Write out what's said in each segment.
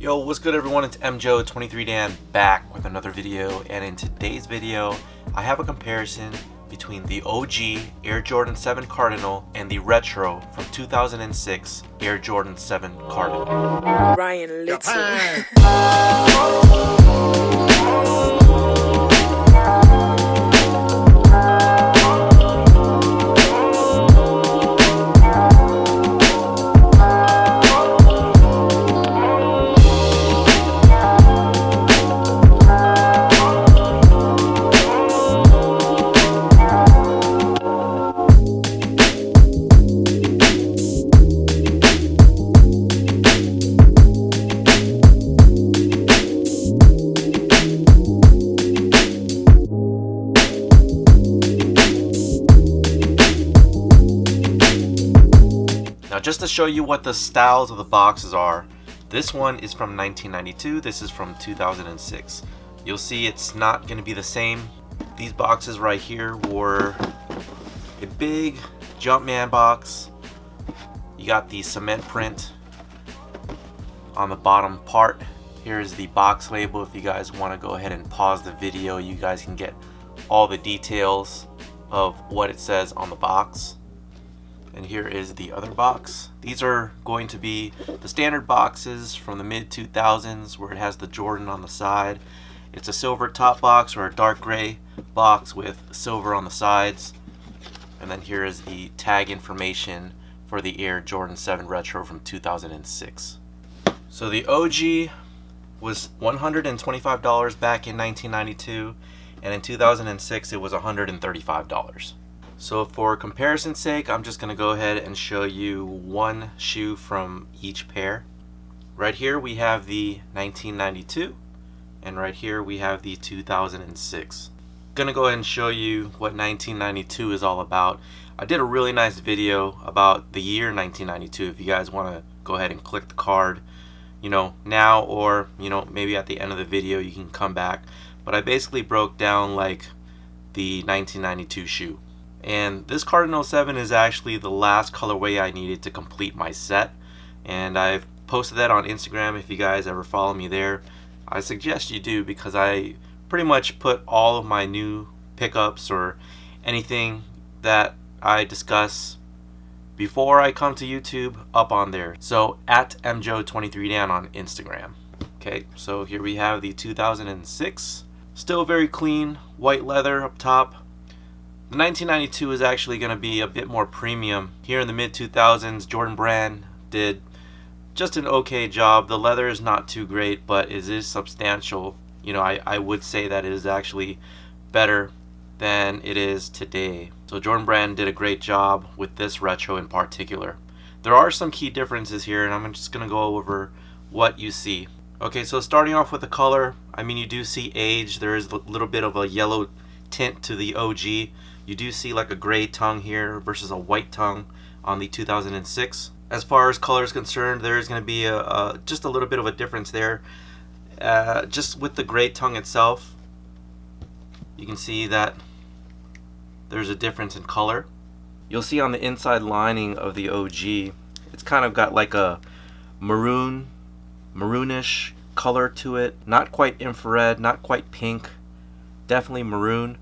Yo, what's good everyone? It's MJO23Dan back with another video, and in today's video I have a comparison between the OG Air Jordan 7 Cardinal and the retro from 2006 Air Jordan 7 Cardinal. Ryan Little. Now, just to show you what the styles of the boxes are, this one is from 1992, this is from 2006. You'll see it's not going to be the same. These boxes right here were a big Jumpman box. You got the cement print on the bottom part. Here's the box label. If you guys want to go ahead and pause the video, you guys can get all the details of what it says on the box. And here is the other box. These are going to be the standard boxes from the mid 2000s where it has the Jordan on the side. It's a silver top box or a dark gray box with silver on the sides. And then here is the tag information for the Air Jordan 7 Retro from 2006. So the OG was $125 back in 1992, and in 2006 it was $135. So for comparison's sake, I'm just going to go ahead and show you one shoe from each pair. Right here we have the 1992, and right here we have the 2006. Going to go ahead and show you what 1992 is all about. I did a really nice video about the year 1992. If you guys want to go ahead and click the card, now, or maybe at the end of the video you can come back. But I basically broke down like the 1992 shoe. And this Cardinal 7 is actually the last colorway I needed to complete my set, and I've posted that on Instagram. If you guys ever follow me there, I suggest you do, because I pretty much put all of my new pickups or anything that I discuss before I come to YouTube up on there. So at MJO23Dan on Instagram. Okay, so here we have the 2006, still very clean, white leather up top. The 1992 is actually going to be a bit more premium. Here in the mid 2000s, Jordan Brand did just an okay job. The leather is not too great, but it is substantial. I would say that it is actually better than it is today. So Jordan Brand did a great job with this retro in particular. There are some key differences here, and I'm just going to go over what you see. Okay, so starting off with the color, you do see age. There is a little bit of a yellow tint to the OG. You do see like a gray tongue here versus a white tongue on the 2006. As far as color is concerned, there is going to be just a little bit of a difference there. Just with the gray tongue itself, you can see that there's a difference in color. You'll see on the inside lining of the OG, it's kind of got like a maroonish color to it. Not quite infrared, not quite pink, definitely maroon.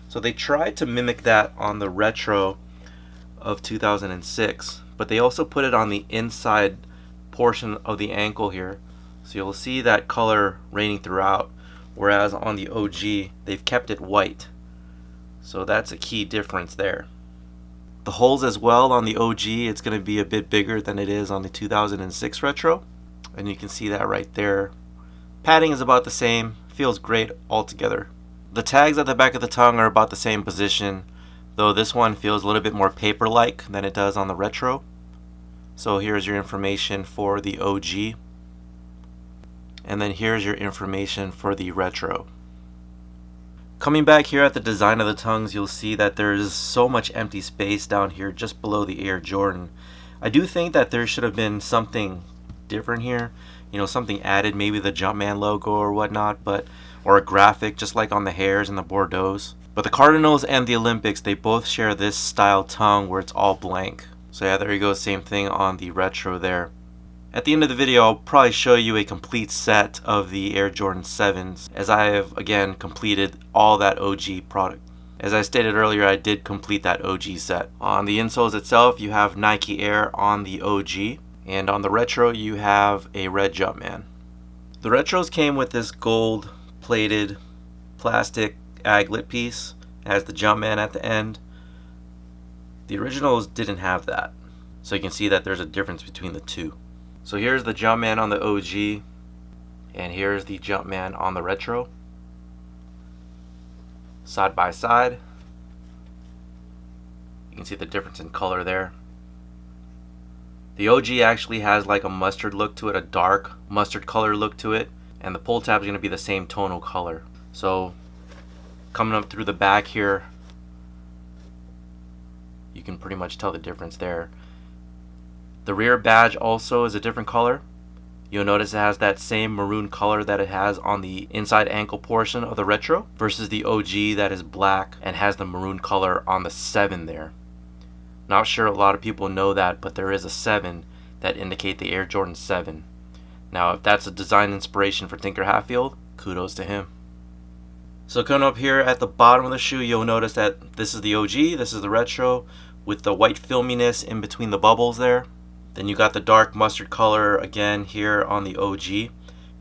So they tried to mimic that on the retro of 2006, but they also put it on the inside portion of the ankle here. So you'll see that color reigning throughout, whereas on the OG they've kept it white. So that's a key difference there. The holes as well on the OG, it's going to be a bit bigger than it is on the 2006 retro, and you can see that right there. Padding is about the same, feels great altogether. The tags at the back of the tongue are about the same position, though this one feels a little bit more paper-like than it does on the retro. So here's your information for the OG, and then here's your information for the retro. Coming back here at the design of the tongues, you'll see that there's so much empty space down here just below the Air Jordan. I do think that there should have been something different here, something added, maybe the Jumpman logo or whatnot, or a graphic just like on the hairs and the Bordeauxs. But the Cardinals and the Olympics, they both share this style tongue where it's all blank. So yeah, there you go, same thing on the retro there. At the end of the video, I'll probably show you a complete set of the Air Jordan 7s, as I have again completed all that OG product. As I stated earlier, I did complete that OG set. On the insoles itself, you have Nike Air on the OG, and on the retro you have a red Jumpman. The retros came with this gold plated plastic aglet piece as the Jumpman at the end. The originals didn't have that, so you can see that there's a difference between the two. So here's the Jumpman on the OG, and here's the Jumpman on the retro. Side by side, you can see the difference in color there. The OG actually has like a mustard look to it, a dark mustard color look to it, and the pull tab is going to be the same tonal color. So coming up through the back here, you can pretty much tell the difference there. The rear badge also is a different color. You'll notice it has that same maroon color that it has on the inside ankle portion of the retro versus the OG that is black and has the maroon color on the 7 there. Not sure a lot of people know that, but there is a 7 that indicate the Air Jordan 7. Now if that's a design inspiration for Tinker Hatfield, kudos to him. So coming up here at the bottom of the shoe, you'll notice that this is the OG, this is the retro with the white filminess in between the bubbles there. Then you got the dark mustard color again here on the OG.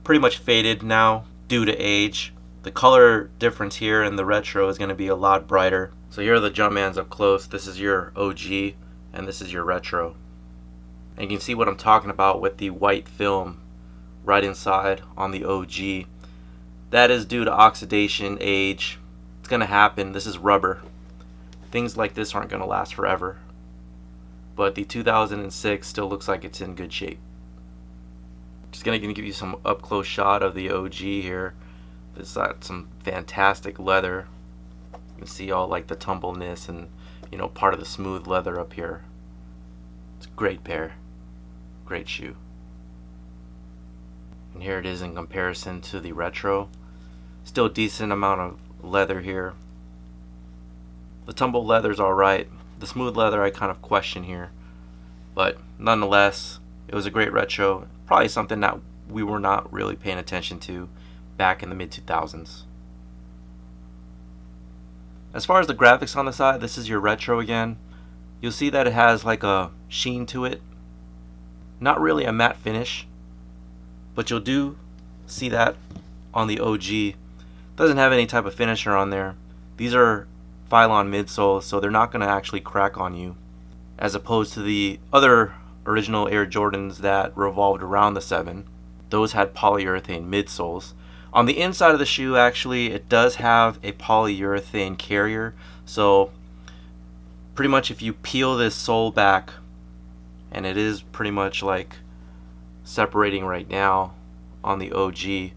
Pretty much faded now due to age. The color difference here in the retro is going to be a lot brighter. So here are the Jumpmans up close. This is your OG and this is your retro. And you can see what I'm talking about with the white film right inside on the OG. That is due to oxidation, age. It's going to happen. This is rubber. Things like this aren't going to last forever. But the 2006 still looks like it's in good shape. Just gonna give you some up close shot of the OG here. It's got some fantastic leather. You can see all like the tumbleness and part of the smooth leather up here. It's a great pair, great shoe. And here it is in comparison to the retro. Still a decent amount of leather here. The tumble leather's alright. The smooth leather I kind of question here, but nonetheless it was a great retro, probably something that we were not really paying attention to back in the mid 2000s. As far as the graphics on the side, this is your retro again. You'll see that it has like a sheen to it, not really a matte finish, but you'll do see that on the OG. Doesn't have any type of finisher on there. These are Phylon midsoles, so they're not going to actually crack on you, as opposed to the other original Air Jordans that revolved around the 7. Those had polyurethane midsoles. On the inside of the shoe, actually, it does have a polyurethane carrier, so pretty much if you peel this sole back, and it is pretty much like separating right now on the OG,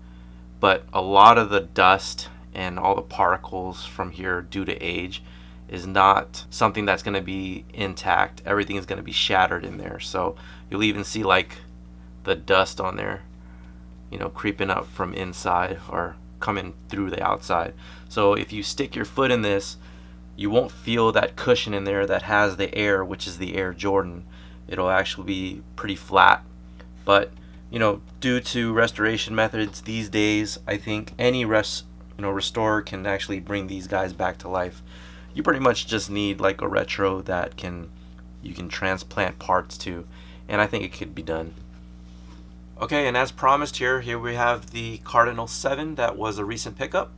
but a lot of the dust and all the particles from here due to age is not something that's going to be intact. Everything is going to be shattered in there, so you'll even see like the dust on there creeping up from inside or coming through the outside. So if you stick your foot in this, you won't feel that cushion in there that has the Air, which is the Air Jordan. It'll actually be pretty flat, but due to restoration methods these days, I think any restorer can actually bring these guys back to life. You pretty much just need like a retro that you can transplant parts to, and I think it could be done. Okay, and as promised, here we have the Cardinal 7 that was a recent pickup.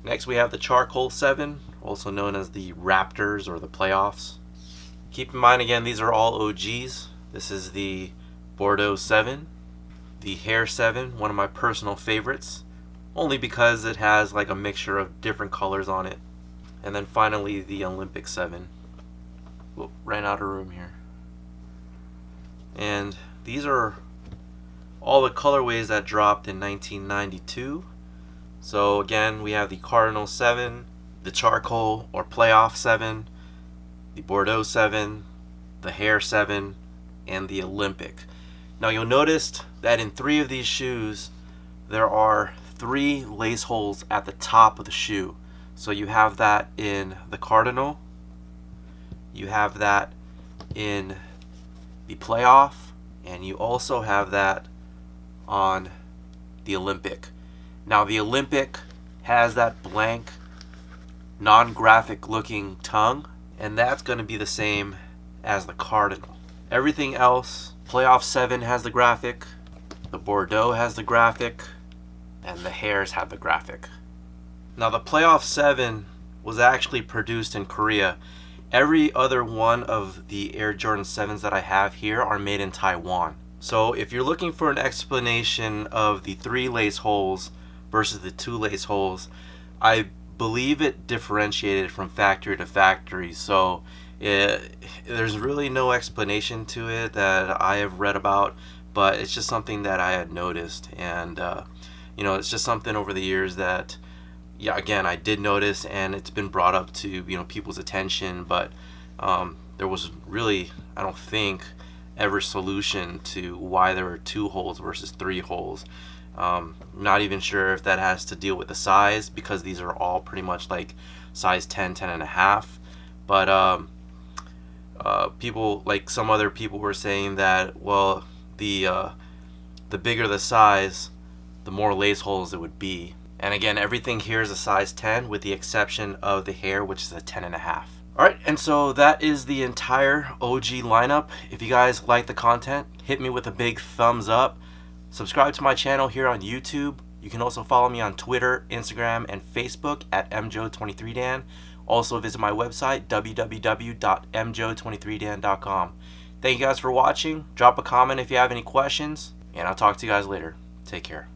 Next we have the Charcoal 7, also known as the Raptors or the Playoffs. Keep in mind again, these are all OGs. This is the Bordeaux 7, the Hair 7, one of my personal favorites, only because it has like a mixture of different colors on it. And then finally the Olympic 7. Whoop, ran out of room here. And these are all the colorways that dropped in 1992. So again, we have the Cardinal 7, the Charcoal or Playoff 7, the Bordeaux 7, the Hair 7, and the Olympic. Now you'll notice that in 3 of these shoes there are 3 lace holes at the top of the shoe. So you have that in the Cardinal, you have that in the Playoff, and you also have that on the Olympic. Now the Olympic has that blank, non-graphic looking tongue, and that's going to be the same as the Cardinal. Everything else, Playoff 7 has the graphic, the Bordeaux has the graphic, and the Hares have the graphic. Now the Playoff 7 was actually produced in Korea. Every other one of the Air Jordan 7s that I have here are made in Taiwan. So if you're looking for an explanation of the 3 lace holes versus the 2 lace holes, I believe it differentiated from factory to factory. So there's really no explanation to it that I have read about, but it's just something that I had noticed. And you know, it's just something over the years that, yeah, again, I did notice, and it's been brought up to, you know, people's attention, but there was really, I don't think, ever solution to why there were 2 holes versus 3 holes. Not even sure if that has to deal with the size, because these are all pretty much like size 10, 10 and a half. But people, like some other people were saying that, well, the bigger the size, the more lace holes it would be. And again, everything here is a size 10 with the exception of the Hare, which is a 10 and a half. Alright, and so that is the entire OG lineup. If you guys like the content, hit me with a big thumbs up. Subscribe to my channel here on YouTube. You can also follow me on Twitter, Instagram, and Facebook at mjoe23dan. Also visit my website, www.mjoe23dan.com. Thank you guys for watching. Drop a comment if you have any questions, and I'll talk to you guys later. Take care.